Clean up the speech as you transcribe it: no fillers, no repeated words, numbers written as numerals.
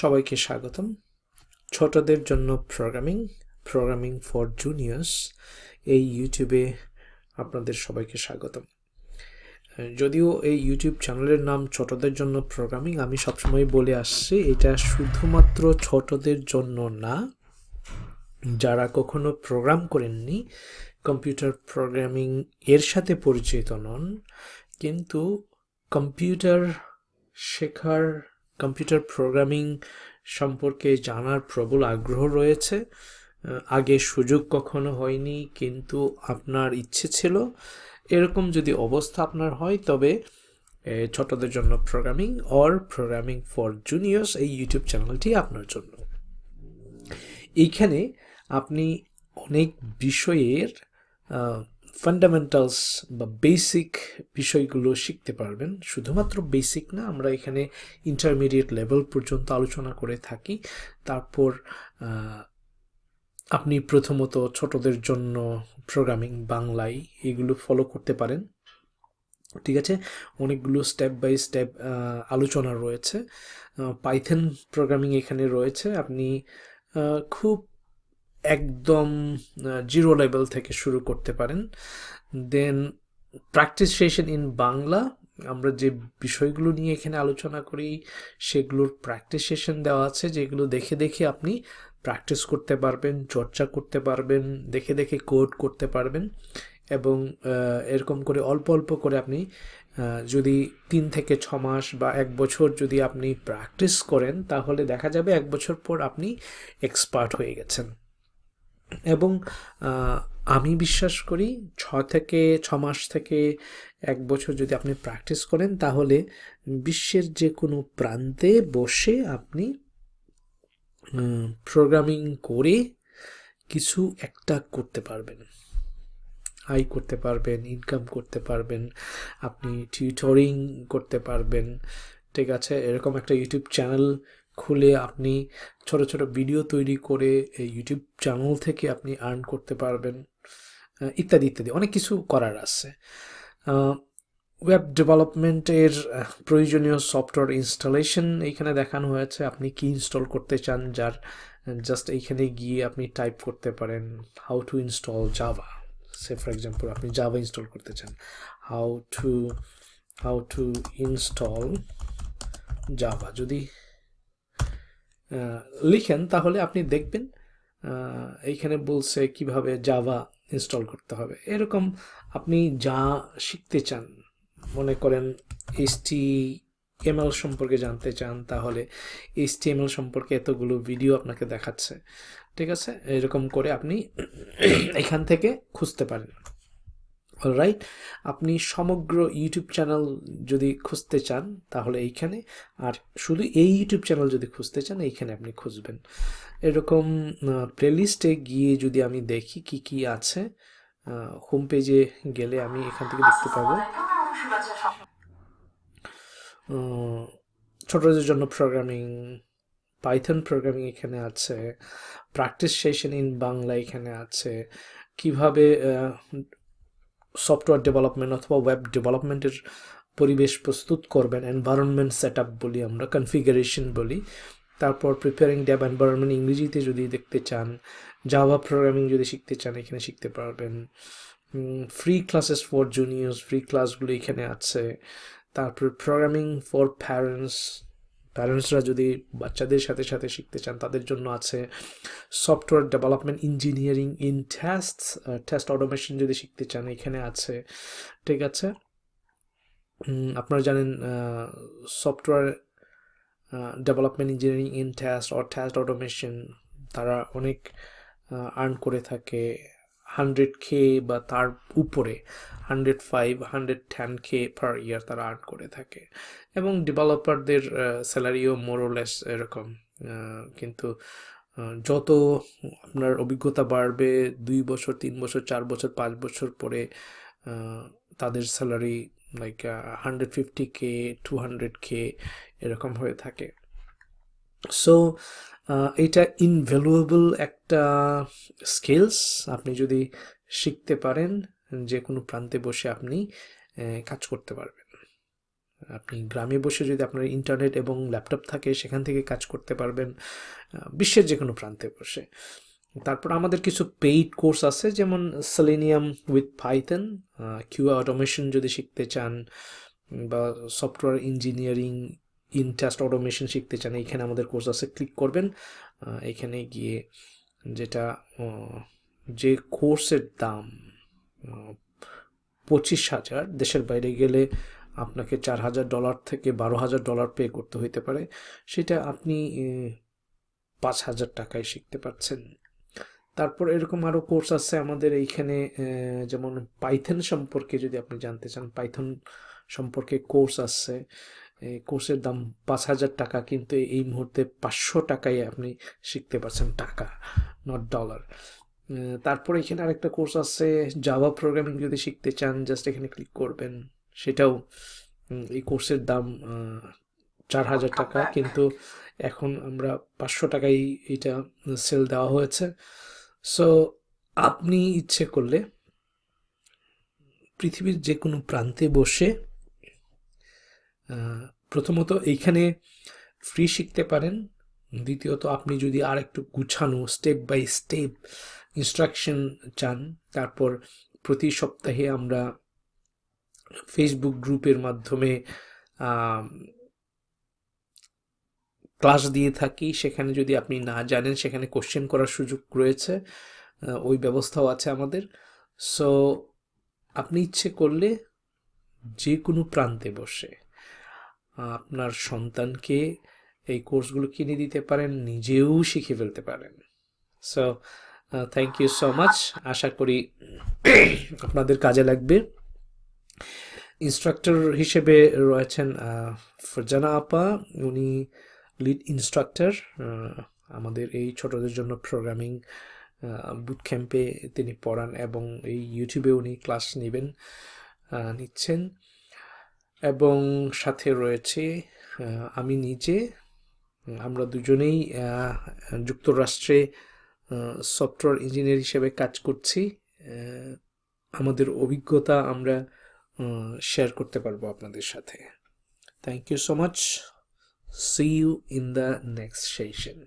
সবাইকে স্বাগতম। ছোটদের জন্য প্রোগ্রামিং ফর জুনিয়র্স এই ইউটিউবে আপনাদের সবাইকে স্বাগতম। যদিও এই ইউটিউব চ্যানেলের নাম ছোটদের জন্য প্রোগ্রামিং, আমি সবসময় বলে আসছি এটা শুধুমাত্র ছোটদের জন্য না, যারা কখনো প্রোগ্রাম করেননি, কম্পিউটার প্রোগ্রামিং এর সাথে পরিচিত নন, কিন্তু কম্পিউটার শেখার, কম্পিউটার প্রোগ্রামিং সম্পর্কে জানার প্রবল আগ্রহ রয়েছে, আগে সুযোগ কখনো হয়নি কিন্তু আপনার ইচ্ছে ছিল, এরকম যদি অবস্থা আপনার হয় তবে ছোটদের জন্য প্রোগ্রামিং ফর জুনিয়র্স এই ইউটিউব চ্যানেলটি আপনার জন্য। এইখানে আপনি অনেক বিষয়ের ফান্ডামেন্টালস বা বেসিক বিষয়গুলো শিখতে পারবেন। শুধুমাত্র বেসিক না, আমরা এখানে ইন্টারমিডিয়েট লেভেল পর্যন্ত আলোচনা করে থাকি। তারপর আপনি প্রথমত ছোটদের জন্য প্রোগ্রামিং বাংলায় এগুলো ফলো করতে পারেন, ঠিক আছে। অনেকগুলো স্টেপ বাই স্টেপ আলোচনা রয়েছে। পাইথন প্রোগ্রামিং এখানে রয়েছে, আপনি খুব একদম জিরো লেভেল থেকে শুরু করতে পারেন। Then practice session in Bangla, আমরা যে বিষয়গুলো নিয়ে এখানে আলোচনা করি সেগুলোর প্র্যাকটিস সেশন দেওয়া আছে, যেগুলো দেখে দেখে আপনি প্র্যাকটিস করতে পারবেন, চর্চা করতে পারবেন, দেখে দেখে কোড করতে পারবেন। এবং এরকম করে অল্প অল্প করে আপনি যদি 3 থেকে 6 মাস বা 1 বছর যদি আপনি প্র্যাকটিস করেন, তাহলে দেখা যাবে 1 বছর পর আপনি এক্সপার্ট হয়ে গেছেন। এবং আমি বিশ্বাস করি 6 মাস থেকে 1 বছর যদি আপনি প্র্যাকটিস করেন, তাহলে বিশ্বের যে কোনো প্রান্তে বসে আপনি প্রোগ্রামিং করে কিছু একটা করতে পারবেন, আয় করতে পারবেন, ইনকাম করতে পারবেন, আপনি টিউটরিং করতে পারবেন, ঠিক আছে। এরকম একটা ইউটিউব চ্যানেল খুলে আপনি ছোট ছোট ভিডিও তৈরি করে এই ইউটিউব চ্যানেল থেকে আপনি আর্ন করতে পারবেন, ইত্যাদি ইত্যাদি অনেক কিছু করার আছে। ওয়েব ডেভেলপমেন্টের প্রয়োজনীয় সফটওয়্যার ইনস্টলেশন এইখানে দেখানো হয়েছে, আপনি কি ইনস্টল করতে চান, যার জাস্ট এইখানে গিয়ে আপনি টাইপ করতে পারেন how to install Java. Say for example আপনি জাভা ইনস্টল করতে চান, হাউ টু ইনস্টল জাভা যদি লিখেন, তাহলে আপনি দেখবেন এইখানে বলছে কিভাবে জাভা ইনস্টল করতে হবে। এরকম আপনি যা শিখতে চান, মনে করেন HTML সম্পর্কে জানতে চান, তাহলে HTML সম্পর্কে এতগুলো ভিডিও আপনাকে দেখাচ্ছে, ঠিক আছে। এরকম করে আপনি এখান থেকে খুঁজতে পারেন। অলরাইট, আপনি সমগ্র ইউটিউব চ্যানেল যদি খুঁজতে চান তাহলে এইখানে, আর শুধু এই ইউটিউব চ্যানেল যদি খুঁজতে চান এইখানে আপনি খুঁজবেন। এরকম প্লেলিস্টে গিয়ে যদি আমি দেখি কি কি আছে, হোম পেজে গেলে আমি এখান থেকে দেখতে পাবো ছোটদের জন্য প্রোগ্রামিং, পাইথন প্রোগ্রামিং এখানে আছে, প্র্যাকটিস সেশন ইন বাংলা এখানে আছে, কিভাবে সফটওয়্যার ডেভেলপমেন্ট অথবা ওয়েব ডেভেলপমেন্টের পরিবেশ প্রস্তুত করবেন, এনভায়রনমেন্ট সেট আপ বলি আমরা, কনফিগারেশন বলি। তারপর প্রিপেয়ারিং ডেভ এনভায়রনমেন্ট ইংরেজিতে যদি দেখতে চান, জাভা প্রোগ্রামিং যদি শিখতে চান এখানে শিখতে পারবেন। Free classes for juniors, free ক্লাসগুলো এখানে আছে। তারপর প্রোগ্রামিং ফর প্যারেন্টসরা যদি বাচ্চাদের সাথে সাথে শিখতে চান তাদের জন্য আছে। Software development engineering in test automation যদি শিখতে চান এখানে আছে, ঠিক আছে। আপনারা জানেন software development engineering in test automation তারা অনেক আর্ন করে থাকে, 100K বা তার উপরে, 105, 110K পার ইয়ার তারা আর্ন করে থাকে। এবং ডেভেলপারদের স্যালারিও মোরলেস এরকম, কিন্তু যত আপনার অভিজ্ঞতা বাড়বে 2 বছর, 3 বছর, 4 বছর, 5 বছর পরে তাদের স্যালারি লাইক 150K, 200K এরকম হয়ে থাকে। সো এটা ইনভ্যালুয়েবল একটা স্কিলস, আপনি যদি শিখতে পারেন যে কোনো প্রান্তে বসে আপনি কাজ করতে পারবেন। আপনি গ্রামে বসে যদি আপনার ইন্টারনেট এবং ল্যাপটপ থাকে সেখান থেকে কাজ করতে পারবেন বিশ্বের যে কোনো প্রান্তে বসে। তারপর আমাদের কিছু পেইড কোর্স আছে, যেমন selenium with Python, QI automation যদি শিখতে চান, বা software engineering in test automation শিখতে চান, এইখানে আমাদের কোর্স আছে, ক্লিক করবেন। এখানে গিয়ে যেটা যে কোর্সের দাম 25,000, দেশের বাইরে গেলে আপনাকে $4,000 থেকে $12,000 পে করতে হইতে পারে, সেটা আপনি 5,000 টাকায় শিখতে পারছেন। তারপর এরকম আরও কোর্স আছে আমাদের এইখানে, যেমন পাইথন সম্পর্কে যদি আপনি জানতে চান, পাইথন সম্পর্কে কোর্স আছে। এই কোর্সের দাম 5,000 টাকা, কিন্তু এই মুহূর্তে 500 টাকায় আপনি শিখতে পারছেন, টাকা, নট ডলার। তারপর এখানে আরেকটা কোর্স আছে জাভা প্রোগ্রামিং যদি শিখতে চান, জাস্ট এখানে ক্লিক করবেন, সেটাও এই কোর্সের দাম 4,000 টাকা, কিন্তু এখন আমরা 500 টাকায় এটা সেল দেওয়া হয়েছে। সো আপনি ইচ্ছে করলে পৃথিবীর যে কোনো প্রান্তে বসে প্রথমত এইখানে ফ্রি শিখতে পারেন, দ্বিতীয়ত আপনি যদি আর একটু গুছানো স্টেপ বাই স্টেপ ইনস্ট্রাকশন চান, তারপর প্রতি সপ্তাহে আমরা ফেসবুক গ্রুপের মাধ্যমে ক্লাস দিয়ে থাকি, সেখানে যদি আপনি না জানেন সেখানে কোশ্চেন করার সুযোগ রয়েছে, ওই ব্যবস্থাও আছে আমাদের। সো আপনি ইচ্ছে করলে যে কোনো প্রান্তে বসে আপনার সন্তানকে এই কোর্সগুলো কিনে দিতে পারেন, নিজেও শিখে ফেলতে পারেন। So thank you so much, আশা করি আপনাদের কাজে লাগবে। ইনস্ট্রাক্টর হিসেবে রয়েছেন ফারজানা আপা, উনি লিড ইনস্ট্রাক্টর আমাদের এই ছোটদের জন্য প্রোগ্রামিং বুট ক্যাম্পে তিনি পড়ান, এবং এই ইউটিউবে উনি ক্লাস নিচ্ছেন। এবং সাথে রয়েছে আমি নিজে, আমরা দুজনেই যুক্তরাষ্ট্রে সফটওয়্যার ইঞ্জিনিয়ার হিসেবে কাজ করছি। আমাদের অভিজ্ঞতা আমরা শেয়ার করতে পারবো আপনাদের সাথে। Thank you so much, see you in the next session.